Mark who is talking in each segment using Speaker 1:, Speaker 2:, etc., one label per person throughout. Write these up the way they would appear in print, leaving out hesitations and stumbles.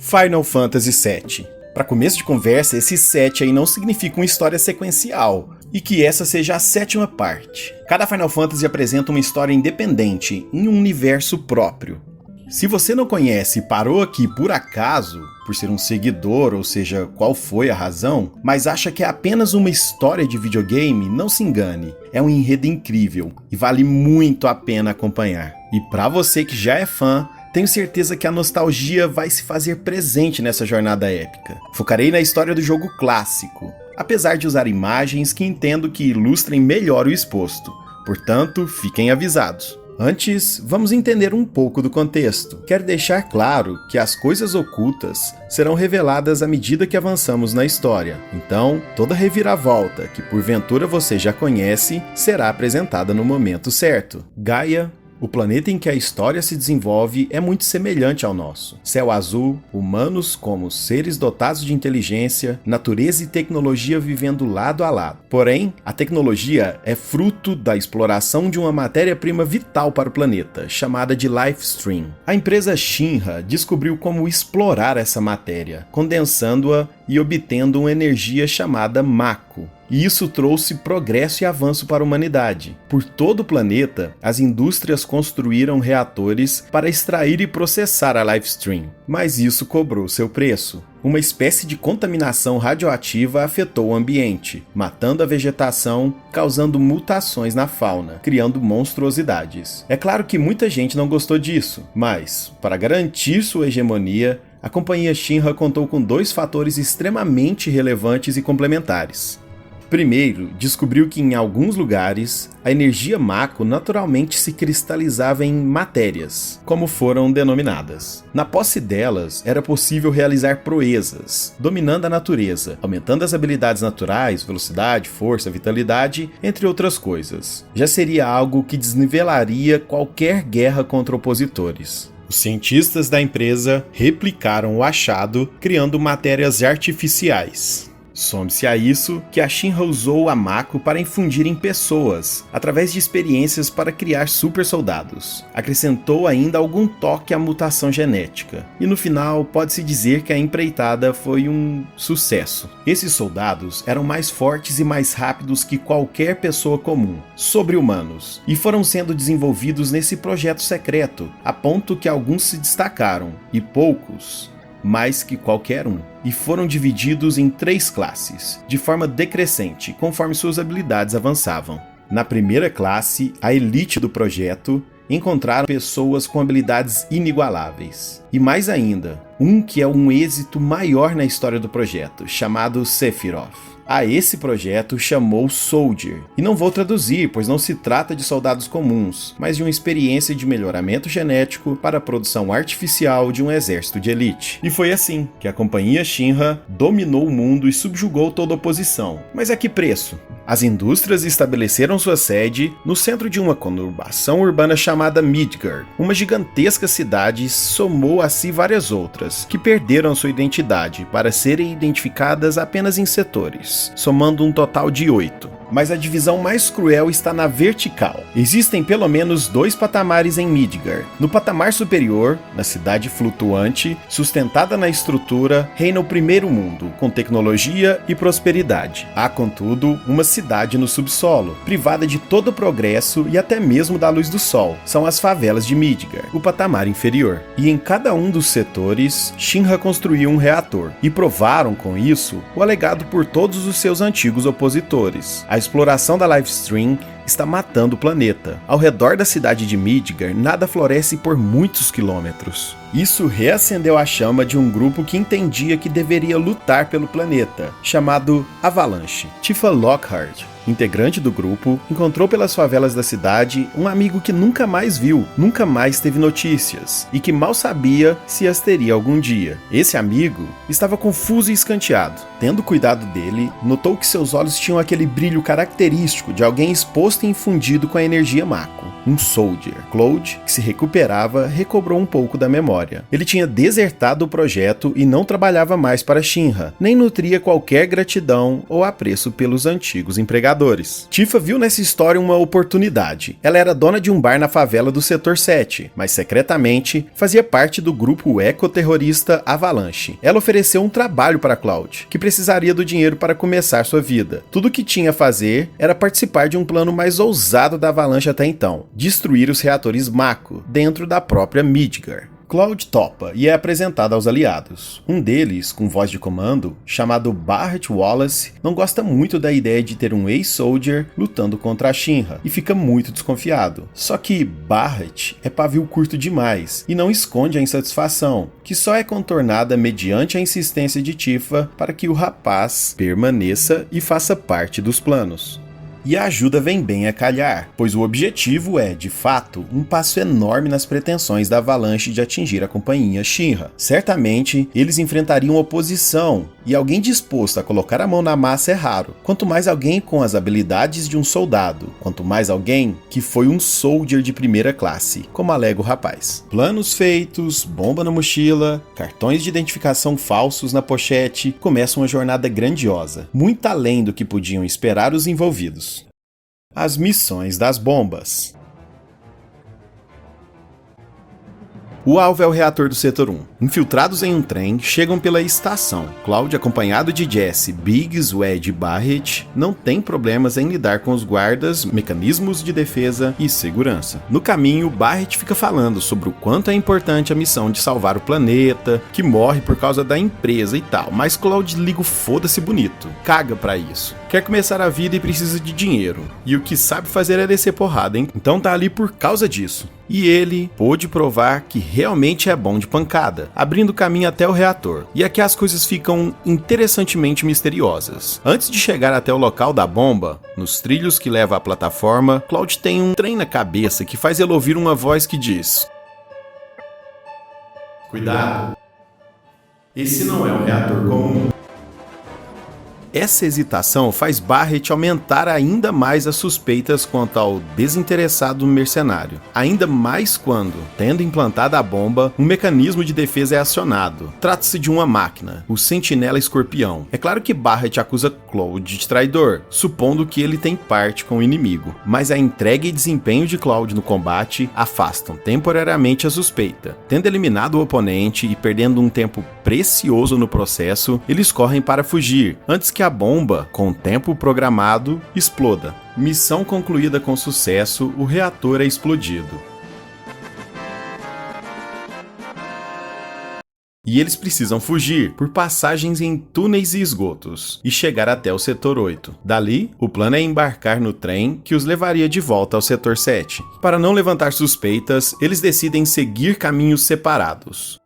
Speaker 1: Final Fantasy VII. Para começo de conversa, esse 7 aí não significa uma história sequencial, e que essa seja a sétima parte. Cada Final Fantasy apresenta uma história independente, em um universo próprio. Se você não conhece e parou aqui por acaso, por ser um seguidor, ou seja, qual foi a razão, mas acha que é apenas uma história de videogame, não se engane. É um enredo incrível e vale muito a pena acompanhar. E para você que já é fã, tenho certeza que a nostalgia vai se fazer presente nessa jornada épica. Focarei na história do jogo clássico, apesar de usar imagens que entendo que ilustrem melhor o exposto. Portanto, fiquem avisados. Antes, vamos entender um pouco do contexto. Quero deixar claro que as coisas ocultas serão reveladas à medida que avançamos na história. Então, toda reviravolta que porventura você já conhece será apresentada no momento certo. Gaia, o planeta em que a história se desenvolve, é muito semelhante ao nosso. Céu azul, humanos como seres dotados de inteligência, natureza e tecnologia vivendo lado a lado. Porém, a tecnologia é fruto da exploração de uma matéria-prima vital para o planeta, chamada de Lifestream. A empresa Shinra descobriu como explorar essa matéria, condensando-a e obtendo uma energia chamada Mako. E isso trouxe progresso e avanço para a humanidade. Por todo o planeta, as indústrias construíram reatores para extrair e processar a Lifestream, mas isso cobrou seu preço. Uma espécie de contaminação radioativa afetou o ambiente, matando a vegetação, causando mutações na fauna, criando monstruosidades. É claro que muita gente não gostou disso, mas, para garantir sua hegemonia, a companhia Shinra contou com dois fatores extremamente relevantes e complementares. Primeiro, descobriu que em alguns lugares, a energia Mako naturalmente se cristalizava em matérias, como foram denominadas. Na posse delas, era possível realizar proezas, dominando a natureza, aumentando as habilidades naturais, velocidade, força, vitalidade, entre outras coisas. Já seria algo que desnivelaria qualquer guerra contra opositores. Os cientistas da empresa replicaram o achado, criando matérias artificiais. Some-se a isso que a Shinra usou a Mako para infundir em pessoas, através de experiências para criar super soldados. Acrescentou ainda algum toque à mutação genética. E no final, pode-se dizer que a empreitada foi um sucesso. Esses soldados eram mais fortes e mais rápidos que qualquer pessoa comum, sobre-humanos, e foram sendo desenvolvidos nesse projeto secreto, a ponto que alguns se destacaram, e poucos mais que qualquer um, e foram divididos em 3 classes, de forma decrescente, conforme suas habilidades avançavam. Na primeira classe, a elite do projeto, encontraram pessoas com habilidades inigualáveis. E mais ainda, um que é um êxito maior na história do projeto, chamado Sephiroth. A esse projeto chamou Soldier, e não vou traduzir, pois não se trata de soldados comuns, mas de uma experiência de melhoramento genético para a produção artificial de um exército de elite. E foi assim que a companhia Shinra dominou o mundo e subjugou toda a oposição. Mas a que preço? As indústrias estabeleceram sua sede no centro de uma conurbação urbana chamada Midgard. Uma gigantesca cidade somou a si várias outras, que perderam sua identidade para serem identificadas apenas em setores, somando um total de 8. Mas a divisão mais cruel está na vertical. Existem pelo menos 2 patamares em Midgard. No patamar superior, na cidade flutuante, sustentada na estrutura, reina o primeiro mundo, com tecnologia e prosperidade. Há, contudo, uma cidade no subsolo, privada de todo o progresso e até mesmo da luz do sol. São as favelas de Midgard, o patamar inferior. E em cada um dos setores, Shinra construiu um reator, e provaram com isso o alegado por todos os seus antigos opositores. A exploração da Lifestream está matando o planeta. Ao redor da cidade de Midgard, nada floresce por muitos quilômetros. Isso reacendeu a chama de um grupo que entendia que deveria lutar pelo planeta, chamado Avalanche. Tifa Lockhart, integrante do grupo, encontrou pelas favelas da cidade um amigo que nunca mais viu, nunca mais teve notícias, e que mal sabia se as teria algum dia. Esse amigo estava confuso e escanteado. Tendo cuidado dele, notou que seus olhos tinham aquele brilho característico de alguém exposto e infundido com a energia Mako. um soldier. Cloud, que se recuperava, recobrou um pouco da memória. Ele tinha desertado o projeto e não trabalhava mais para Shinra, nem nutria qualquer gratidão ou apreço pelos antigos empregadores. Tifa viu nessa história uma oportunidade. Ela era dona de um bar na favela do Setor 7, mas secretamente fazia parte do grupo ecoterrorista Avalanche. Ela ofereceu um trabalho para Cloud, que precisaria do dinheiro para começar sua vida. Tudo o que tinha a fazer era participar de um plano mais ousado da Avalanche até então: destruir os reatores Mako dentro da própria Midgar. Cloud topa e é apresentado aos aliados. Um deles, com voz de comando, chamado Barrett Wallace, não gosta muito da ideia de ter um ex-soldier lutando contra a Shinra e fica muito desconfiado. Só que Barrett é pavio curto demais e não esconde a insatisfação, que só é contornada mediante a insistência de Tifa para que o rapaz permaneça e faça parte dos planos. E a ajuda vem bem a calhar, pois o objetivo é, de fato, um passo enorme nas pretensões da Avalanche de atingir a companhia Shinra. Certamente, eles enfrentariam oposição, e alguém disposto a colocar a mão na massa é raro. Quanto mais alguém com as habilidades de um soldado, quanto mais alguém que foi um soldier de primeira classe, como alega o rapaz. Planos feitos, bomba na mochila, cartões de identificação falsos na pochete, começa uma jornada grandiosa, muito além do que podiam esperar os envolvidos. As missões das bombas. O alvo é o reator do Setor 1. Infiltrados em um trem, chegam pela estação. Cloud, acompanhado de Jesse, Biggs, Wedge e Barrett, não tem problemas em lidar com os guardas, mecanismos de defesa e segurança. No caminho, Barrett fica falando sobre o quanto é importante a missão de salvar o planeta, que morre por causa da empresa e tal, mas Cloud liga o foda-se bonito, caga pra isso. Quer começar a vida e precisa de dinheiro, e o que sabe fazer é descer porrada, hein? Então tá ali por causa disso. E ele pôde provar que realmente é bom de pancada, abrindo caminho até o reator. E aqui as coisas ficam interessantemente misteriosas. Antes de chegar até o local da bomba, nos trilhos que levam à plataforma, Cloud tem um trem na cabeça que faz ele ouvir uma voz que diz: "Cuidado, esse não é um reator comum." Essa hesitação faz Barrett aumentar ainda mais as suspeitas quanto ao desinteressado mercenário. Ainda mais quando, tendo implantada a bomba, um mecanismo de defesa é acionado. Trata-se de uma máquina, o Sentinela Escorpião. É claro que Barrett acusa Cloud de traidor, supondo que ele tem parte com o inimigo. Mas a entrega e desempenho de Cloud no combate afastam temporariamente a suspeita. Tendo eliminado o oponente e perdendo um tempo precioso no processo, eles correm para fugir, antes que a bomba, com tempo programado, exploda. Missão concluída com sucesso, o reator é explodido. E eles precisam fugir por passagens em túneis e esgotos e chegar até o Setor 8. Dali, o plano é embarcar no trem que os levaria de volta ao Setor 7. Para não levantar suspeitas, eles decidem seguir caminhos separados.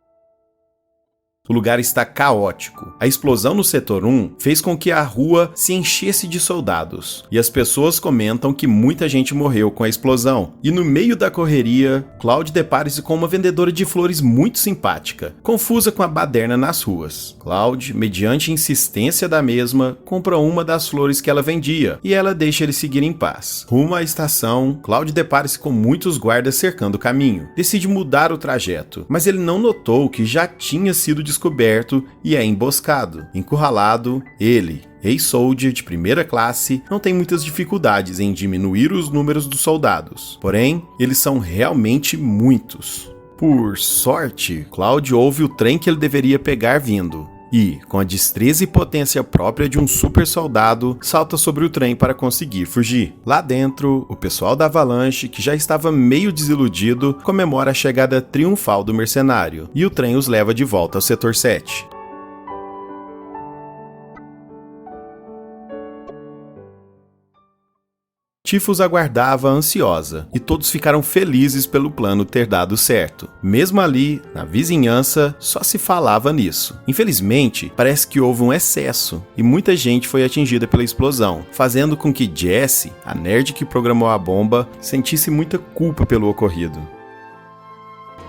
Speaker 1: O lugar está caótico. A explosão no Setor 1 fez com que a rua se enchesse de soldados, e as pessoas comentam que muita gente morreu com a explosão. E no meio da correria, Cloud depara-se com uma vendedora de flores muito simpática, confusa com a baderna nas ruas. Cloud, mediante insistência da mesma, compra uma das flores que ela vendia, e ela deixa ele seguir em paz. Rumo à estação, Cloud depara-se com muitos guardas cercando o caminho. Decide mudar o trajeto, mas ele não notou que já tinha sido descoberto e é emboscado. Encurralado, ele, ex-soldier de primeira classe, não tem muitas dificuldades em diminuir os números dos soldados. Porém, eles são realmente muitos. Por sorte, Cloud ouve o trem que ele deveria pegar vindo. E, com a destreza e potência própria de um super soldado, salta sobre o trem para conseguir fugir. Lá dentro, o pessoal da Avalanche, que já estava meio desiludido, comemora a chegada triunfal do mercenário, e o trem os leva de volta ao Setor 7. Tifa os aguardava ansiosa, e todos ficaram felizes pelo plano ter dado certo. Mesmo ali, na vizinhança, só se falava nisso. Infelizmente, parece que houve um excesso, e muita gente foi atingida pela explosão, fazendo com que Jessie, a nerd que programou a bomba, sentisse muita culpa pelo ocorrido.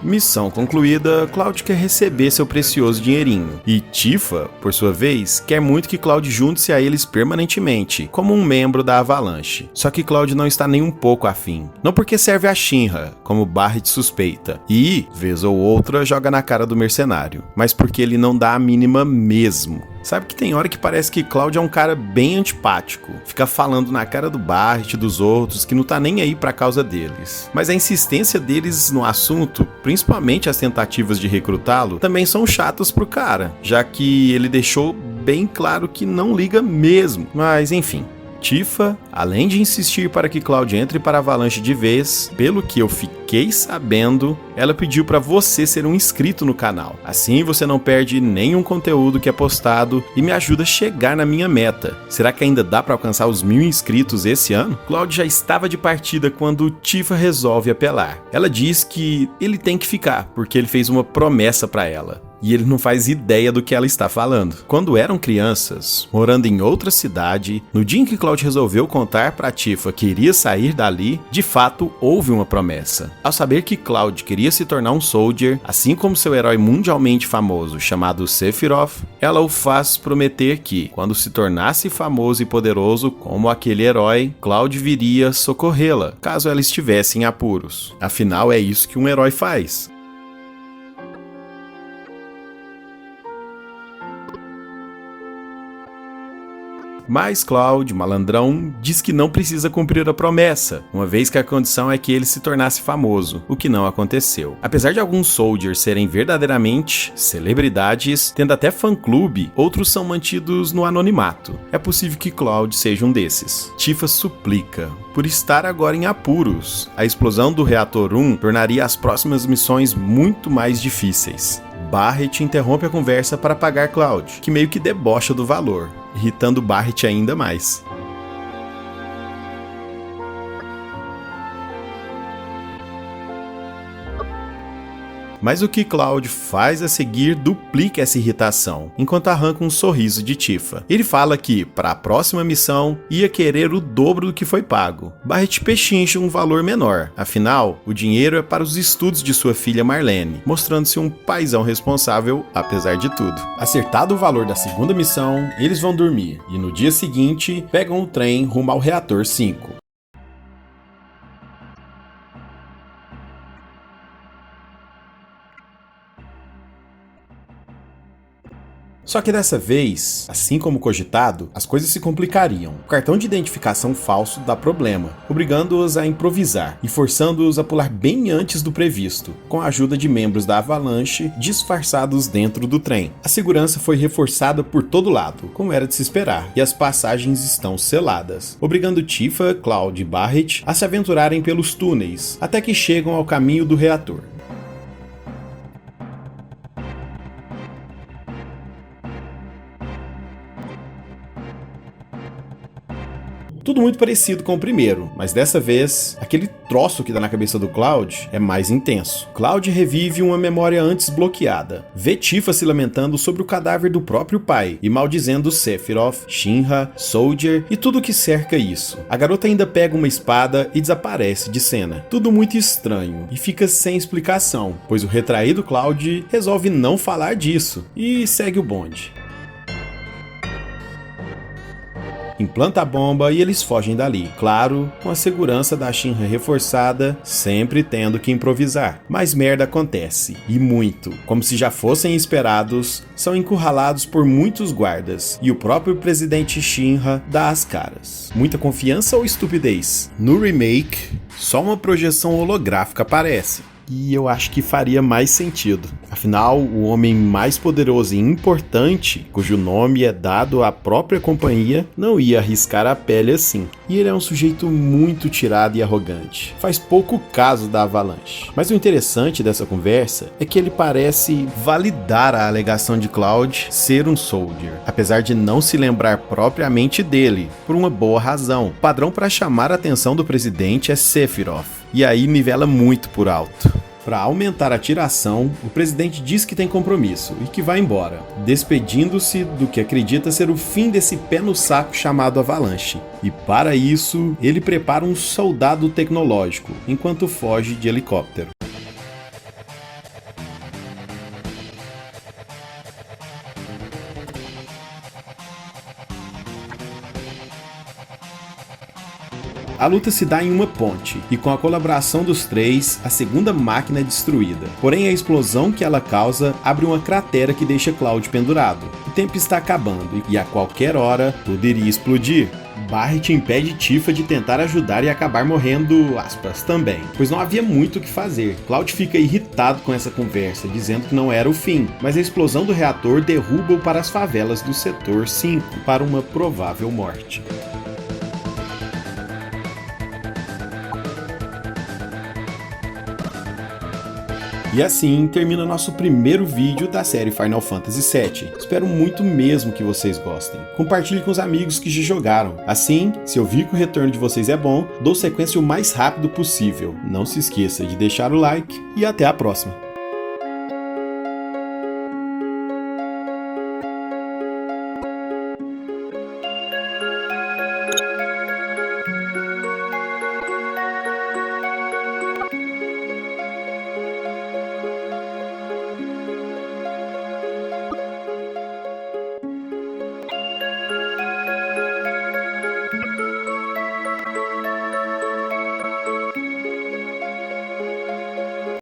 Speaker 1: Missão concluída, Cloud quer receber seu precioso dinheirinho. E Tifa, por sua vez, quer muito que Cloud junte-se a eles permanentemente, como um membro da Avalanche. Só que Cloud não está nem um pouco afim. Não porque serve a Shinra, como Barret suspeita, e, vez ou outra, joga na cara do mercenário, mas porque ele não dá a mínima mesmo. Sabe que tem hora que parece que Cloud é um cara bem antipático, fica falando na cara do Barret e dos outros que não tá nem aí pra causa deles. Mas a insistência deles no assunto, principalmente as tentativas de recrutá-lo, também são chatas pro cara, já que ele deixou bem claro que não liga mesmo. Mas enfim. Tifa, além de insistir para que Cloud entre para a Avalanche de vez, pelo que eu fiquei sabendo, ela pediu para você ser um inscrito no canal. Assim você não perde nenhum conteúdo que é postado e me ajuda a chegar na minha meta. Será que ainda dá para alcançar os 1000 inscritos esse ano? Cloud já estava de partida quando Tifa resolve apelar. Ela diz que ele tem que ficar, porque ele fez uma promessa para ela. E ele não faz ideia do que ela está falando. Quando eram crianças, morando em outra cidade, no dia em que Cloud resolveu contar para Tifa que iria sair dali, de fato houve uma promessa. Ao saber que Cloud queria se tornar um Soldier, assim como seu herói mundialmente famoso chamado Sephiroth, ela o faz prometer que, quando se tornasse famoso e poderoso como aquele herói, Cloud viria socorrê-la, caso ela estivesse em apuros. Afinal, é isso que um herói faz. Mas Cloud, malandrão, diz que não precisa cumprir a promessa, uma vez que a condição é que ele se tornasse famoso, o que não aconteceu. Apesar de alguns Soldiers serem verdadeiramente celebridades, tendo até fã-clube, outros são mantidos no anonimato. É possível que Cloud seja um desses. Tifa suplica, por estar agora em apuros. A explosão do Reator 1 tornaria as próximas missões muito mais difíceis. Barret interrompe a conversa para pagar Cloud, que meio que debocha do valor, irritando Barret ainda mais. Mas o que Cloud faz a seguir duplica essa irritação, enquanto arranca um sorriso de Tifa. Ele fala que, para a próxima missão, ia querer o dobro do que foi pago. Barret pechincha um valor menor, afinal, o dinheiro é para os estudos de sua filha Marlene, mostrando-se um paizão responsável, apesar de tudo. Acertado o valor da segunda missão, eles vão dormir, e no dia seguinte, pegam o trem rumo ao Reator 5. Só que dessa vez, assim como cogitado, as coisas se complicariam. O cartão de identificação falso dá problema, obrigando-os a improvisar e forçando-os a pular bem antes do previsto, com a ajuda de membros da Avalanche disfarçados dentro do trem. A segurança foi reforçada por todo lado, como era de se esperar, e as passagens estão seladas, obrigando Tifa, Cloud e Barret a se aventurarem pelos túneis, até que chegam ao caminho do reator. Tudo muito parecido com o primeiro, mas dessa vez, aquele troço que dá na cabeça do Cloud é mais intenso. Cloud revive uma memória antes bloqueada. Vê Tifa se lamentando sobre o cadáver do próprio pai e maldizendo Sephiroth, Shinra, Soldier e tudo que cerca isso. A garota ainda pega uma espada e desaparece de cena. Tudo muito estranho e fica sem explicação, pois o retraído Cloud resolve não falar disso e segue o bonde. Implanta a bomba e eles fogem dali, claro, com a segurança da Shinra reforçada, sempre tendo que improvisar. Mas merda acontece, e muito. Como se já fossem esperados, são encurralados por muitos guardas, e o próprio presidente Shinra dá as caras. Muita confiança ou estupidez? No remake, só uma projeção holográfica aparece. E eu acho que faria mais sentido. Afinal, o homem mais poderoso e importante, cujo nome é dado à própria companhia, não ia arriscar a pele assim. E ele é um sujeito muito tirado e arrogante. Faz pouco caso da Avalanche. Mas o interessante dessa conversa é que ele parece validar a alegação de Cloud ser um Soldier, apesar de não se lembrar propriamente dele, por uma boa razão. O padrão para chamar a atenção do presidente é Sephiroth. E aí nivela muito por alto. Para aumentar a tiração, o presidente diz que tem compromisso e que vai embora, despedindo-se do que acredita ser o fim desse pé no saco chamado Avalanche. E para isso, ele prepara um soldado tecnológico, enquanto foge de helicóptero. A luta se dá em uma ponte, e com a colaboração dos três, a segunda máquina é destruída. Porém, a explosão que ela causa abre uma cratera que deixa Cloud pendurado. O tempo está acabando, e a qualquer hora, tudo iria explodir. Barret impede Tifa de tentar ajudar e acabar morrendo, aspas, também, pois não havia muito o que fazer. Cloud fica irritado com essa conversa, dizendo que não era o fim, mas a explosão do reator derruba-o para as favelas do Setor 5, para uma provável morte. E assim termina nosso primeiro vídeo da série Final Fantasy VII. Espero muito mesmo que vocês gostem. Compartilhe com os amigos que já jogaram. Assim, se eu vir que o retorno de vocês é bom, dou sequência o mais rápido possível. Não se esqueça de deixar o like e até a próxima.